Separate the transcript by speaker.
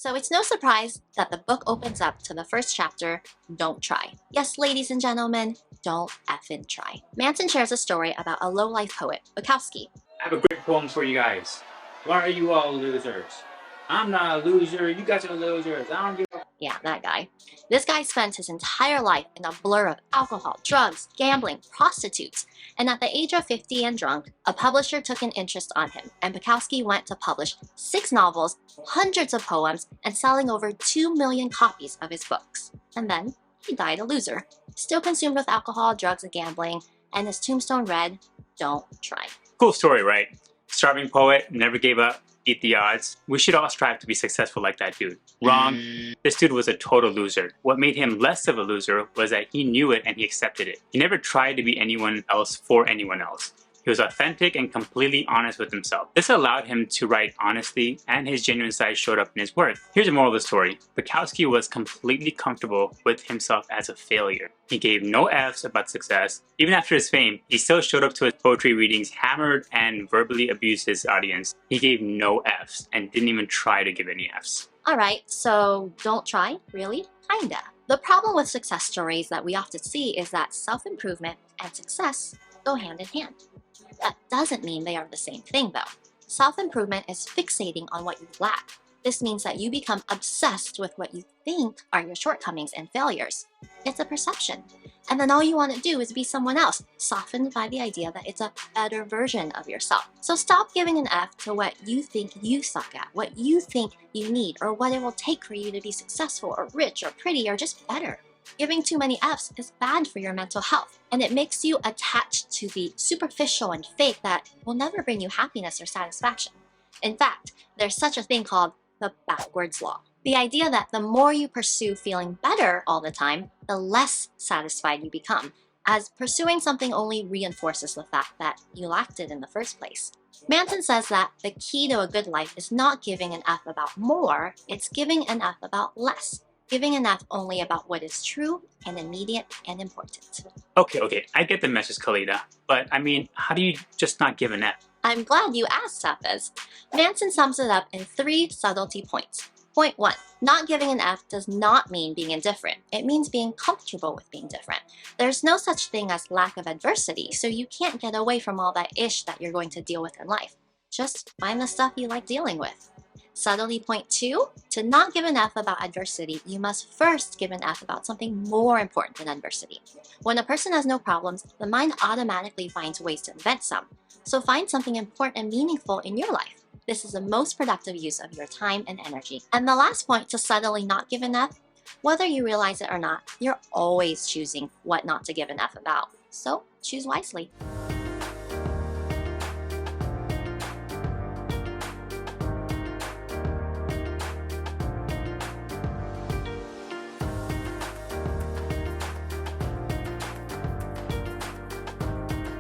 Speaker 1: So it's no surprise that the book opens up to the first chapter, Don't Try. Yes, ladies and gentlemen, don't effing try. Manson shares a story about a low-life poet, Bukowski.
Speaker 2: I have a great poem for you guys. Why are you all losers? I'm not a loser. You guys are losers. I don't give a...
Speaker 1: Yeah, that guy. This guy spent his entire life in a blur of alcohol, drugs, gambling, prostitutes, and at the age of 50 and drunk, a publisher took an interest on him, and Bukowski went to publish 6 novels, hundreds of poems, and selling over 2 million copies of his books. And then, he died a loser, still consumed with alcohol, drugs, and gambling, and his tombstone read, Don't Try.
Speaker 2: Cool story, right? Starving poet, never gave up, beat the odds. We should all strive to be successful like that dude. Wrong. This dude was a total loser. What made him less of a loser was that he knew it and he accepted it. He never tried to be anyone else for anyone else. He was authentic and completely honest with himself. This allowed him to write honestly, and his genuine side showed up in his work. Here's the moral of the story. Bukowski was completely comfortable with himself as a failure. He gave no F's about success. Even after his fame, he still showed up to his poetry readings, hammered and verbally abused his audience. He gave no F's and didn't even try to give any F's.
Speaker 1: Alright, so don't try? Really? Kinda. The problem with success stories that we often see is that self-improvement and success go hand in hand. That doesn't mean they are the same thing though. Self-improvement is fixating on what you lack. This means that you become obsessed with what you think are your shortcomings and failures. It's a perception. And then all you want to do is be someone else, softened by the idea that it's a better version of yourself. So stop giving an F to what you think you suck at, what you think you need, or what it will take for you to be successful or rich or pretty or just better. Giving too many F's is bad for your mental health, and it makes you attached to the superficial and fake that will never bring you happiness or satisfaction. In fact, there's such a thing called the backwards law. The idea that the more you pursue feeling better all the time, the less satisfied you become, as pursuing something only reinforces the fact that you lacked it in the first place. Manson says that the key to a good life is not giving an F about more, it's giving an F about less. Giving an F only about what is true and immediate and important.
Speaker 2: Okay, I get the message, Khalida. But I mean, how do you just not give an F?
Speaker 1: I'm glad you asked, Tafez. Manson sums it up in 3 subtlety points. Point 1. Not giving an F does not mean being indifferent. It means being comfortable with being different. There's no such thing as lack of adversity, so you can't get away from all that ish that you're going to deal with in life. Just find the stuff you like dealing with. Subtlety point 2, to not give an F about adversity, you must first give an F about something more important than adversity. When a person has no problems, the mind automatically finds ways to invent some. So find something important and meaningful in your life. This is the most productive use of your time and energy. And the last point to subtly not give an F, whether you realize it or not, you're always choosing what not to give an F about. So choose wisely.